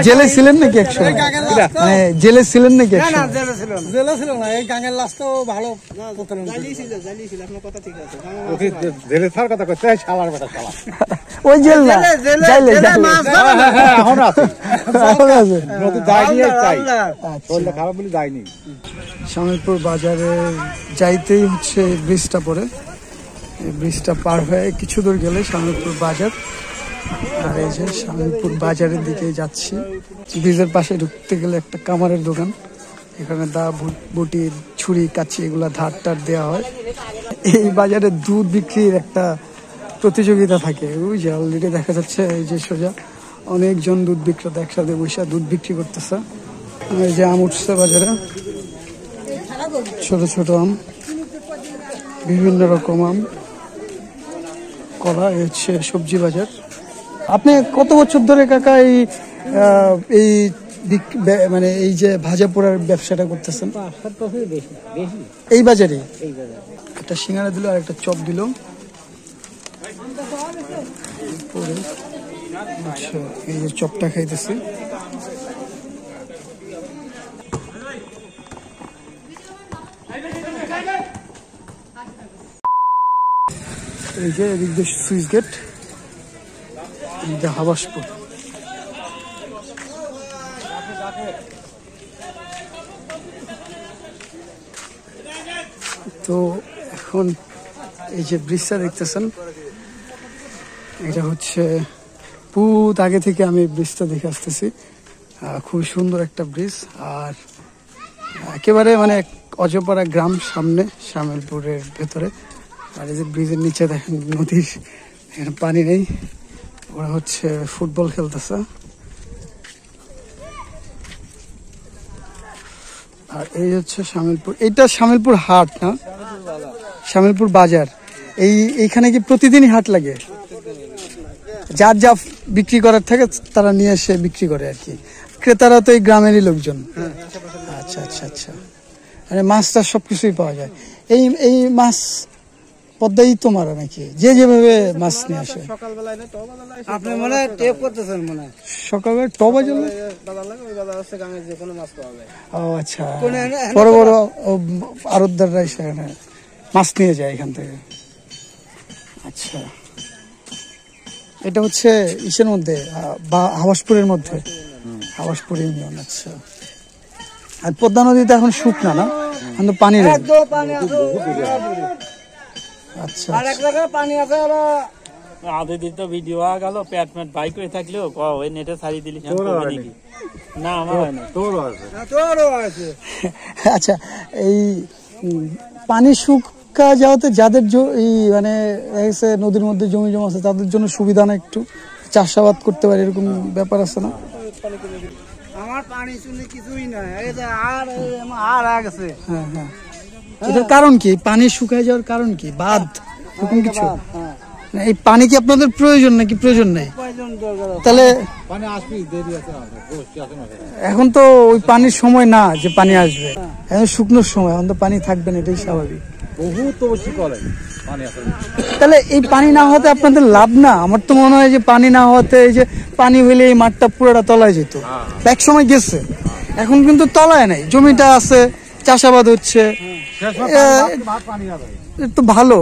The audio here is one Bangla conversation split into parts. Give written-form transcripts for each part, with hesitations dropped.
জেলে ছিলেন নাকি একসময়? মানে জেলে ছিলেন নাকি? জেলে ছিল না, এই গাঙের লাশ তো ভালো জেলে থাকার কথা কইতে শালার বেটা শালা। ওই জেল না, জেলে এখন আছে নতুন যায়নি, তাই শরীরটা খারাপ বলে যায়নি। শামিলপুর বাজারে যাইতেই হচ্ছে ব্রিজটা পড়ে, এই ব্রিজটা পার হয়ে কিছু দূর গেলে শামিলপুর বাজার। আর এই যে শামিলপুর বাজারের দিকে যাচ্ছি। ব্রিজের পাশে ঢুকতে গেলে একটা কামারের দোকান, এখানে দা বটি ছুরি কাঁচি এগুলা ধার টার দেওয়া হয়। এই বাজারে দুধ বিক্রির একটা প্রতিযোগিতা থাকে, ওই যে অলরেডি দেখা যাচ্ছে এই যে সোজা অনেকজন দুধ বিক্রেতা একসাথে বসে দুধ বিক্রি করতেছে। এই যে আম উঠছে বাজারে, ছোট ছোট আম, বিভিন্ন রকম আম, কলা। হচ্ছে সবজি বাজার। আপনি কত বছর ধরে কাকা এই মানে এই যে ভাজা পোড়ার ব্যবসাটা করতেছেন? এই বাজারে একটা সিঙ্গারা দিল আর একটা চপ দিল। আচ্ছা, এই যে চপটা খাইতেছি। এই যে এদিক দিয়ে সুইচ গেট, হাবাসপুর। তো এখন এই যে ব্রিজটা দেখতেছেন, এটা হচ্ছে বহুত আগে থেকে আমি ব্রিজটা দেখে আসতেছি। খুব সুন্দর একটা ব্রিজ, আর একেবারে মানে অজপাড়া গ্রাম সামনে শামিলপুরের ভেতরে। আর এই যে ব্রিজের নিচে দেখেন নদীর, এখানে পানি নেই, ওরা হচ্ছে ফুটবল খেলতেছে। আর এই হচ্ছে শামিলপুর, এইটা শামিলপুর হাট না, শামিলপুর বাজার। এইখানে কি প্রতিদিনই হাট লাগে? যার যা বিক্রি করার থাকে তারা নিয়ে এসে বিক্রি করে আর কি। ক্রেতারা তো এই গ্রামেরই লোকজন। আচ্ছা আচ্ছা আচ্ছা, মানে মাছ টাছ সবকিছুই পাওয়া যায়। এই মাছ পদ্মাই তো মারা নাকি, যে যেভাবে মাছ নিয়ে আসে? আপনি মনে হয় টেপ করতেছেন, মনে হয় সকালবেলা টবা জ্বলে। ও আচ্ছা, বড় বড় আড়তদাররা সেখানে মাছ নিয়ে যায় এখান থেকে। আচ্ছা, এটা হচ্ছে ইসের মধ্যে বা হাবাসপুরের মধ্যে, হাবাসপুর ইউনিয়ন। আচ্ছা, আর পদ্মা নদীতে এখন শুকনা না, এখন তো পানি নেই। আচ্ছা, পানি আছে আধে দিন তো ভিডিও গেল, প্যাট ম্যাট বাইক হয়ে থাকলেও ওই নেটে ছাড়িয়ে দিলি না, আমার হয় না, তোরও আছে। আচ্ছা, এই পানি শুকা যাওয়াতে যাদের মানে নদীর মধ্যে জমি জমা আছে তাদের জন্য সুবিধা না, একটু চাষাবাদ করতে পারে, এরকম ব্যাপার আছে না? আমার পানি শুনে কিছুই নাই, আর গেছে। হ্যাঁ হ্যাঁ, এটার কারণ কি? পানি শুকায় যাওয়ার কারণ কি? বাঁধ এরকম কিছু? এই পানি কি আপনাদের প্রয়োজন নাকি প্রয়োজন নেই? তাহলে এখন তো ওই পানির সময় না যে পানি আসবে, এখন শুকনোর সময়, এখন তো পানি থাকবে না, এটাই স্বাভাবিক। তাহলে এই পানি না হওয়াতে আপনাদের লাভ না? আমার তো মনে হয় যে পানি না হওয়াতে, এই যে পানি হইলে এই মাঠটা পুরোটা তলায় যেত, এক সময় গেছে, এখন কিন্তু তলায় নাই, জমিটা আছে, চাষাবাদ হচ্ছে, তো ভালো,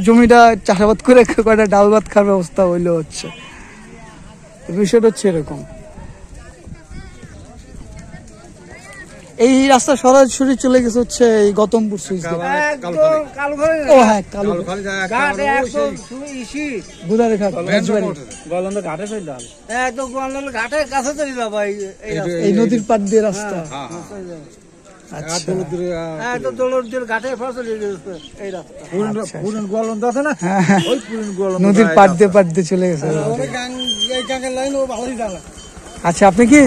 জমিটা চাষাবাদ করে কয়টা ডাল ভাত খাওয়ার ব্যবস্থা হইলে হচ্ছে। বিষয়টা হচ্ছে এরকম। এই রাস্তা সরাসরি চলে গেছে হচ্ছে এই গৌতমপুর সুইচ গেট। ও হ্যাঁ, এই নদীর পাড় দিয়ে রাস্তা। নদীর পাড় দিয়ে চলে গেছে। আচ্ছা, আপনি কি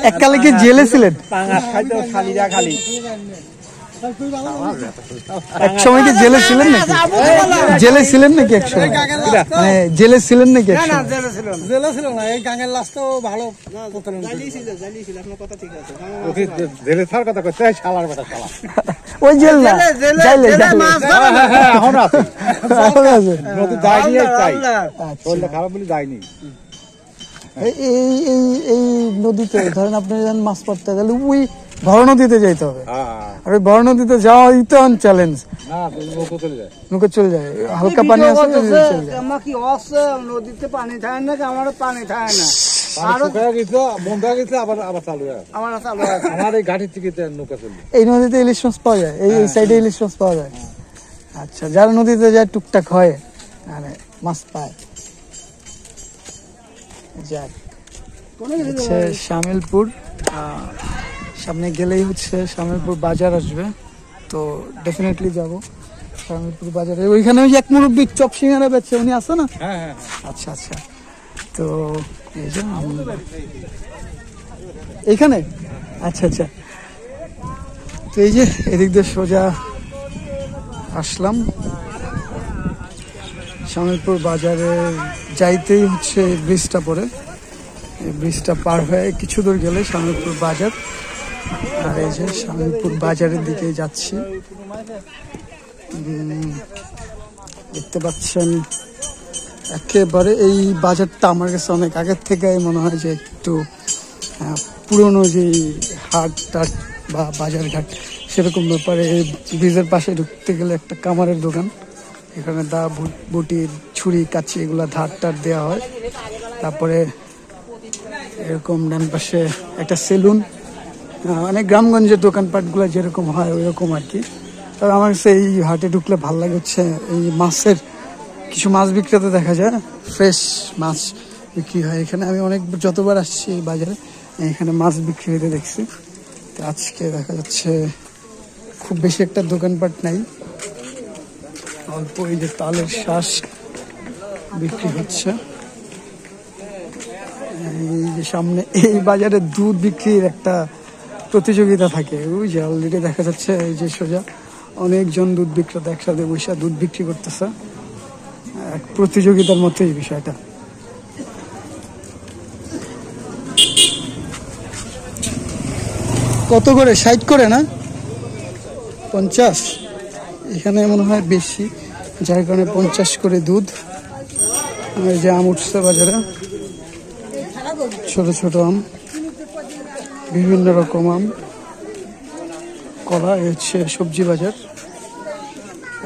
এককালে কি জেলে ছিলেন? এক সময় কি জেলে ছিলেন নাকি? জেলে ছিলেন নাকি এক সময়? মানে জেলে ছিলেন নাকি? জেলে ছিল না, এই গাঙের লাশ তো ভালো জেলে থাকার কথা কইতে শালার বেটা শালা। ওই জেল না, এখন আছে নতুন যায়নি, তাই শরীরটা খারাপ বলে যায়নি। এই নদীতে ধরেন আপনি যখন মাছ পড়তে তাহলে ওই বড় নদীতে যেতে হবে, আর ওই বড় নদীতে যাওয়াই তো চ্যালেঞ্জ। নৌকা চলে যায়, হালকা পানি আছে নদীতে পানি থাকে না, আমার পানি থাকে না, এই নদীতে ইলিশ মাছ পাওয়া যায়, এই সাইডে ইলিশ মাছ পাওয়া যায়। আচ্ছা, যারা নদীতে যায় টুকটাক হয় মানে মাছ পায়। যাক, হচ্ছে শামিলপুর, সামনে গেলেই হচ্ছে শামিলপুর বাজার আসবে, তো ডেফিনেটলি যাব শামিলপুর বাজারে। ওইখানে ওই এক মুরব্বী চপ সিঙ্গারা বেচছে, উনি আছে না? আচ্ছা আচ্ছা, তো এই যে এইখানে, আচ্ছা আচ্ছা, তো এই যে এদিক দিয়ে সোজা আসলাম শামিলপুর বাজারে যাইতেই হচ্ছে ব্রিজটা পড়ে, এই ব্রিজটা পার হয়ে কিছু দূর গেলে শামিলপুর বাজার। আর এই যে শামিলপুর বাজারের দিকে যাচ্ছি, দেখতে পাচ্ছেন একেবারে এই বাজারটা আমার কাছে অনেক আগের থেকে মনে হয় যে একটু পুরনো যে হাট টাট বা বাজার ঘাট সেরকম ব্যাপারে। এই ব্রিজের পাশে ঢুকতে গেলে একটা কামারের দোকান, এখানে দা বটি ছুরি কাঁচি এগুলা ধার টার দেওয়া হয়। তারপরে এরকম ডান পাশে একটা সেলুন, অনেক গ্রামগঞ্জের দোকানপাটগুলো যেরকম হয় ওই রকম আর কি। তবে আমার কাছে এই হাটে ঢুকলে ভালো লাগে হচ্ছে এই মাছের কিছু মাছ বিক্রেতা দেখা যায়, ফ্রেশ মাছ বিক্রি হয় এখানে। আমি অনেক যতবার আসছি এই বাজারে এখানে মাছ বিক্রি হতে দেখছি, তো আজকে দেখা যাচ্ছে খুব বেশি একটা দোকানপাট নাই, অল্প এই যে তালের শ্বাস বিক্রি হচ্ছে। এই যে সামনে এই বাজারে দুধ বিক্রির একটা প্রতিযোগিতা থাকে, ওই যে অলরেডি দেখা যাচ্ছে এই যে সোজা অনেকজন দুধ বিক্রেতা একসাথে বসে দুধ বিক্রি করতেছে, এক প্রতিযোগিতার মতো এই বিষয়টা। কত করে? 60 করে না 50? এখানে মনে হয় বেশি, যার কারণে 50 করে দুধ। এই যে আম উঠছে বাজারে, ছোট ছোট আম, বিভিন্ন রকম আম, কলা। এই হচ্ছে সবজি বাজার,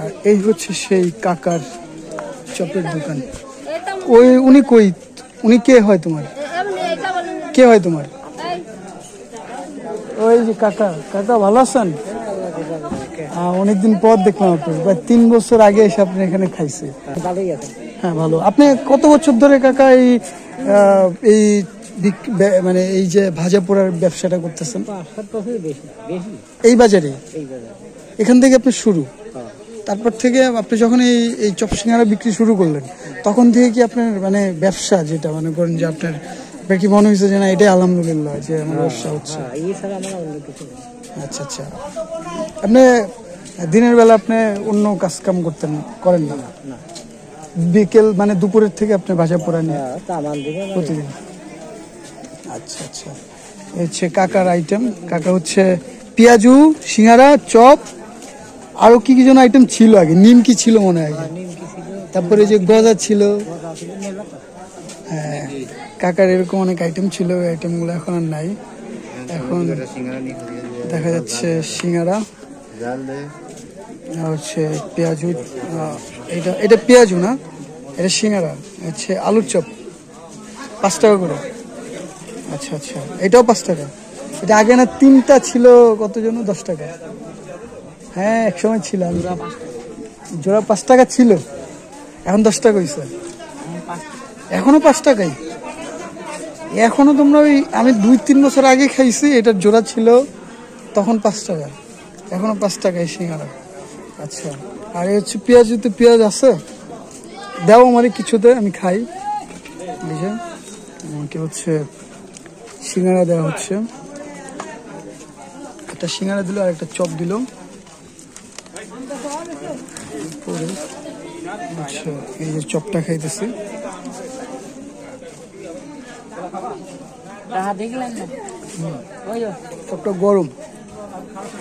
আর এই হচ্ছে সেই কাকার চপের দোকান। ওই উনি কই? উনি কে হয় তোমার? কে হয় তোমার? ওই যে কাকা। কাকা ভালো আছেন? অনেকদিন পর দেখলাম আপনি, প্রায় 3 বছর আগে এসে আপনি এখানে খাইছে। হ্যাঁ ভালো। আপনি কত বছর ধরে কাকা এই মানে এই যে ভাজা পোড়ার ব্যবসাটা করতেছেন? এই বাজারে? এখান থেকে আপনি শুরু? তারপর থেকে আপনি যখন এই চপ সিঙ্গারা বিক্রি শুরু করলেন তখন থেকে কি আপনার মানে ব্যবসা যেটা মনে করেন যে আপনার কি মনে হয়েছে যে না এটাই আলহামদুলিল্লাহ যে আমার ব্যবসা হচ্ছে? আচ্ছা আচ্ছা, আপনি দিনের বেলা আপনি অন্য কাজ কাম করেন না? বিকেল মানে দুপুরের থেকে আপনি ভাজা পোড়া নিয়ে প্রতিদিন? আচ্ছা আচ্ছা, হচ্ছে কাকার আইটেম। কাকা হচ্ছে পেঁয়াজু, সিঙ্গারা, চপ, আরো কি কি যেন আইটেম ছিল আগে, নিমকি ছিল মনে হয়, তারপরে যে গজা ছিল। হ্যাঁ, কাকার এরকম অনেক আইটেম ছিল, ওই আইটেমগুলো এখন আর নাই। এখন দেখা যাচ্ছে সিঙ্গারা, হচ্ছে পেঁয়াজু, এটা পেঁয়াজু না, এটা সিঙ্গারা, হচ্ছে আলুর চপ 5 টাকা করে। আচ্ছা আচ্ছা, এটাও 5 টাকা। এটা আগে না 3টা ছিল কত যেন 10 টাকা। হ্যাঁ এক সময় ছিল, জোড়া 5 টাকা ছিল, এখন 10 টাকা হয়েছে। এখনো 5 টাকাই? এখনো তোমরা ওই আমি 2-3 বছর আগে খাইছি, এটার জোড়া ছিল তখন 5 টাকা, এখনো 5 টাকাই সিঙ্গারা। আচ্ছা, আর হচ্ছে পেঁয়াজুতে পেঁয়াজ আছে, দাও আমারে কিছুতে, আমি খাই। বুঝে আমাকে হচ্ছে সিঙ্গারা দেওয়া হচ্ছে, একটা সিঙ্গারা দিল আর একটা চপ দিল। আচ্ছা, এই যে চপটা খাইতেছি, চপটা গরম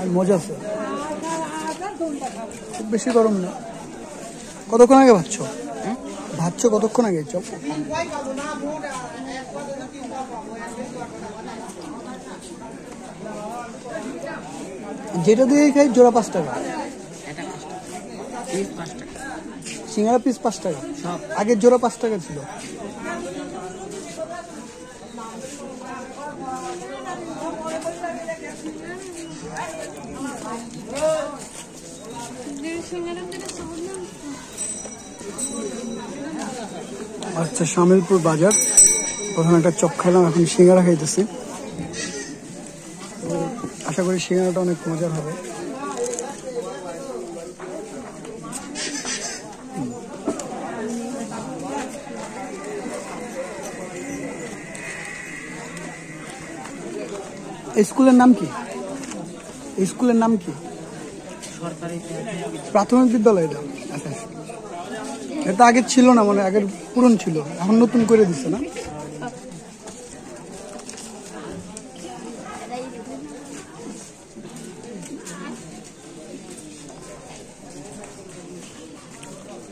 আর মজা আছে, খুব বেশি গরম না। কতক্ষণ আগে ভাজছো? কতক্ষণ আগে চপ? যেটা দিয়ে খাই জোড়া 5 টাকা, সিঙ্গারা পিস 5 টাকা, আগে জোড়া 5 টাকা ছিল। আচ্ছা, শামিলপুর বাজার, প্রথমে একটা চপ খাইলাম, এখন সিঙ্গারা খাইতেছি। আশা করি সিঙ্গারাটা অনেক মজার হবে। এই স্কুলের নাম কি? এই স্কুলের নাম কি? প্রাথমিক বিদ্যালয় এটা? আচ্ছা, এটা আগে ছিল না, মানে আগের পুরন ছিল, এখন নতুন করে দিচ্ছে না?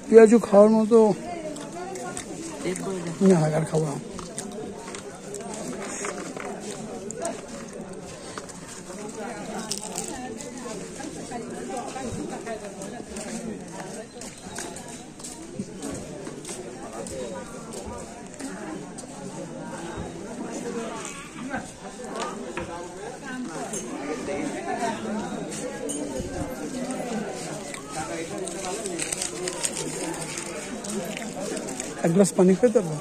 পেঁয়াজু খাওয়ার মতো না, আর খাবো না। এক গ্লাস পানি খেতে পারবো?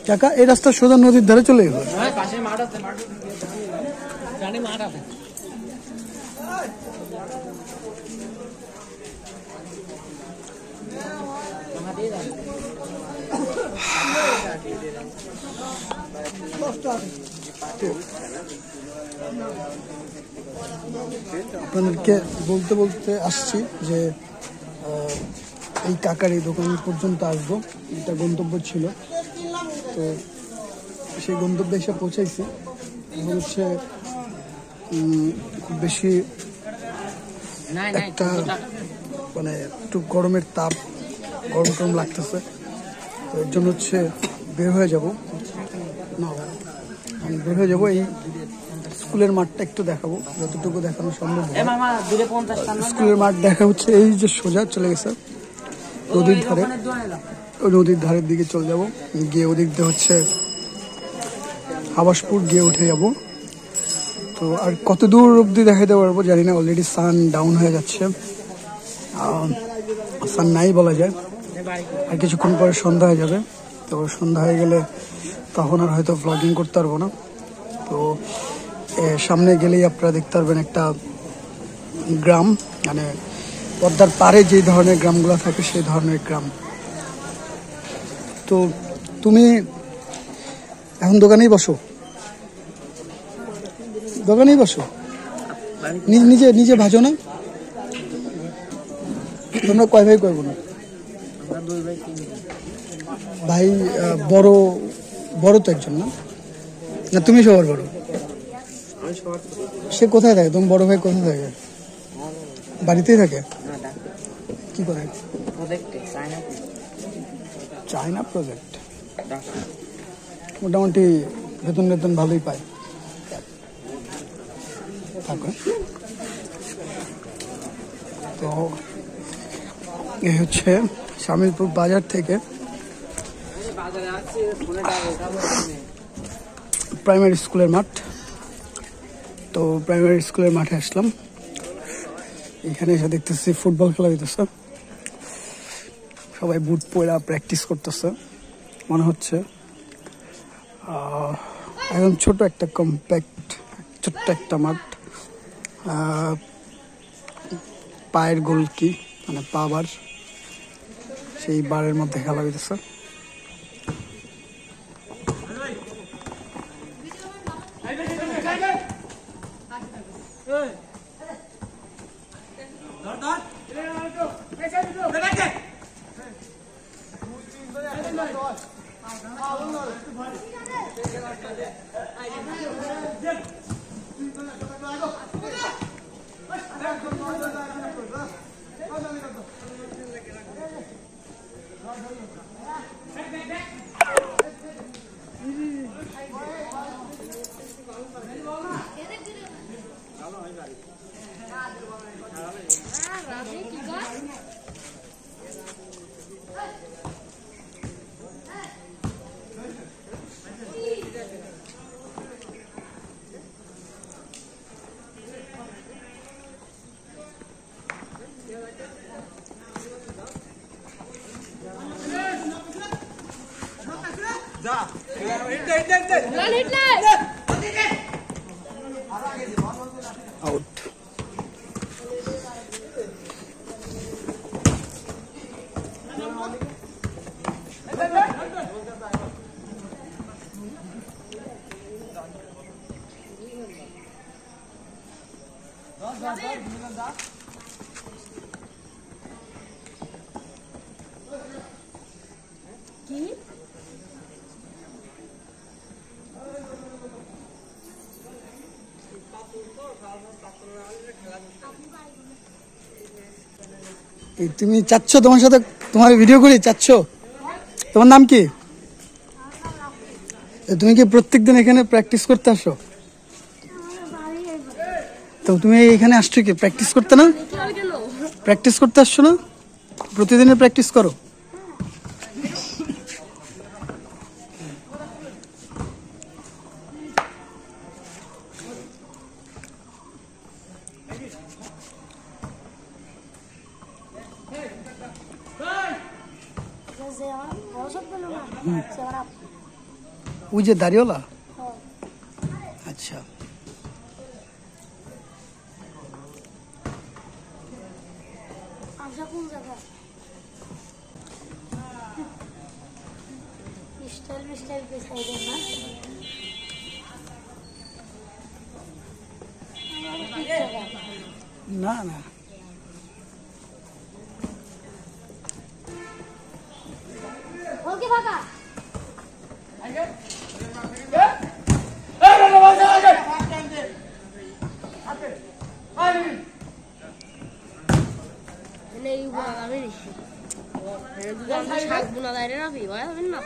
কাকা, এই রাস্তা সোজা নদীর ধারে চলে গেল? আপনাদেরকে বলতে বলতে আসছি যে এই কাকার এই দোকান পর্যন্ত আসবো, এটা গন্তব্য ছিল। তো সেই গন্তব্যে এসে পৌঁছাইছি। এখন হচ্ছে খুব বেশি একটা মানে একটু গরমের তাপ, গরম টরম লাগতেছে, তো এর জন্য হচ্ছে বের হয়ে যাব। না, আমি বের হয়ে যাবো। এই স্কুলের মাঠটা একটু দেখাবো, যতটুকু দেখানো সম্ভব। স্কুলের মাঠ দেখা হচ্ছে এই যে সোজা চলে গেছে নদীর ধারে, ওই নদীর ধারের দিকে চলে যাব, গিয়ে ওদিক দিয়ে হচ্ছে আবাসপুর গিয়ে উঠে যাব। তো আর কত দূর অব্দি দেখাতে পারবো জানি না, অলরেডি সান ডাউন হয়ে যাচ্ছে, সান নাই বলা যায়। আর কিছুক্ষণ পরে সন্ধ্যা হয়ে যাবে, তো সন্ধ্যা হয়ে গেলে তখন আর হয়তো ভ্লগিং করতে পারবো না। তো সামনে গেলেই আপনারা দেখতে পারবেন একটা গ্রাম, মানে পদ্মার পাড়ে যে ধরনের গ্রামগুলো থাকে সেই ধরনের গ্রাম। তো তুমি এখন দোকানেই বসো? দোকানেই বসো? নিজে নিজে ভাজো না? তোমরা কয় ভাই কয় বোন? ভাই বড় বড় তো একজন, না? না তুমি সবার বড়? সে কোথায় থাকে? তোমার বড় ভাই কোথায় থাকে? বাড়িতেই থাকে? কি করে? China project. মোটামুটি বেতন বেতন ভালোই পায়। তো এই হচ্ছে শামিলপুর বাজার থেকে প্রাইমারি স্কুলের মাঠ। তো প্রাইমারি স্কুলের মাঠে আসলাম, এখানে এসে দেখতেছি ফুটবল খেলা হইতেছে, সবাই বুট পরা প্র্যাকটিস করতেছে মনে হচ্ছে। একদম ছোট একটা কম্প্যাক্ট ছোট্ট একটা মাঠ, পায়ের গোল কি মানে পা বার, সেই বারের মধ্যে খেলা হইতেছে। আউট। তুমি চাচ্ছ তোমার সাথে তোমার ভিডিও করি চাচ্ছ? তোমার নাম কি? তুমি কি প্রত্যেকদিন এখানে প্র্যাকটিস করতে আসো? তো তুমি এখানে আসছো কি প্র্যাকটিস করতে না? প্র্যাকটিস করতে আসছো না? প্রতিদিনের প্র্যাকটিস করো? ওই যে দাড়িওয়ালা? আচ্ছা। না না ওকে ফাঁকা এই আমি নিছি শাক বোনা যায় না ফি ভাই আমি না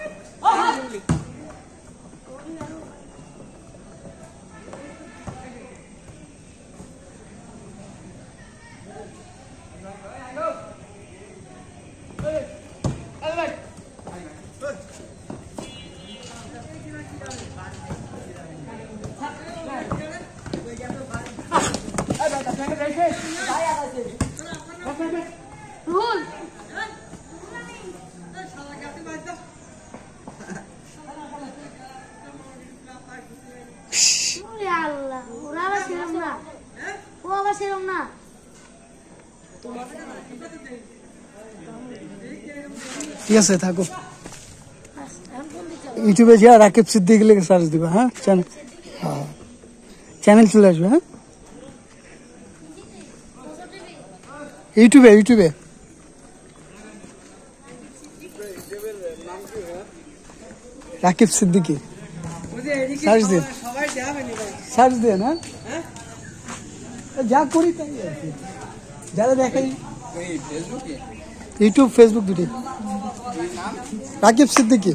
ঠিক আছে থাকো। ইউটিউবে যা রাকিব সিদ্দিক লিখে সার্চ দিবা। হ্যাঁ চ্যানেল চলে আসবে। হ্যাঁ ইউটিউবে রাকিব সিদ্দিকি সার্চ দিয়ে না যা করি তাই আর কি, যারা দেখাই ইউটিউব ফেসবুক দুটি রাকিব সিদ্দিকি।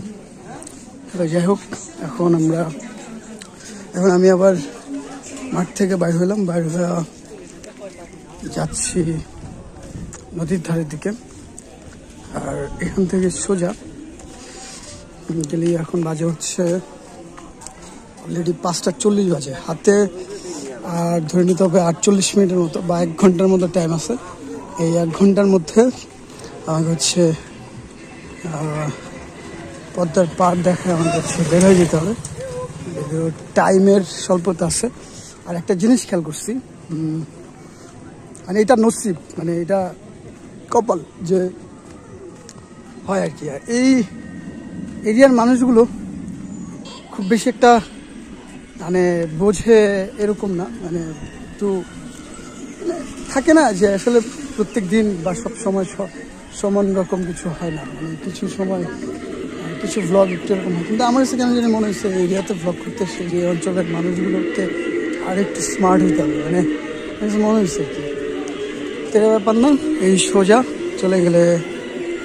যাই হোক এখন আমি আবার মাঠ থেকে বাইর হইলাম, বাইর হয়ে যাচ্ছি নদীর ধারের দিকে। আর এখান থেকে সোজা গেলে এখন বাজে হচ্ছে অলরেডি 5:40 বাজে। হাতে আর ধরে নিতে হবে 48 মিনিটের মতো বা 1 ঘন্টার মতো টাইম আছে। এই 1 ঘন্টার মধ্যে আমাকে হচ্ছে পদ্মার পাড় দেখায় আমাকে হচ্ছে বের হয়ে যেতে হবে। টাইমের স্বল্পতা আছে। আর একটা জিনিস খেয়াল করছি, মানে এটা নসিব, মানে এটা কপাল যে হয় আর কি। আর এই এরিয়ার মানুষগুলো খুব বেশি একটা মানে বোঝে এরকম না, মানে একটু থাকে না যে আসলে প্রত্যেক দিন বা সব সময় সমান রকম কিছু হয় না। মানে কিছু সময় কিছু ব্লগ একটু এরকম হয়, কিন্তু আমার কাছে কেন জানি মনে হচ্ছে এরিয়াতে ব্লগ করতে এসে যে অঞ্চলের মানুষগুলোকে আর একটু স্মার্ট হতে হবে, মানে মনে হয়েছে আর কি। তেরা ব্যাপার না, এই সোজা চলে গেলে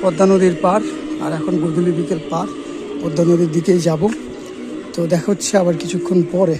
পদ্মা নদীর পার। আর এখন গধূলি বিকেল পার, পদ্মা নদীর দিকেই যাব। তো দেখা হচ্ছে আবার কিছুক্ষণ পরে।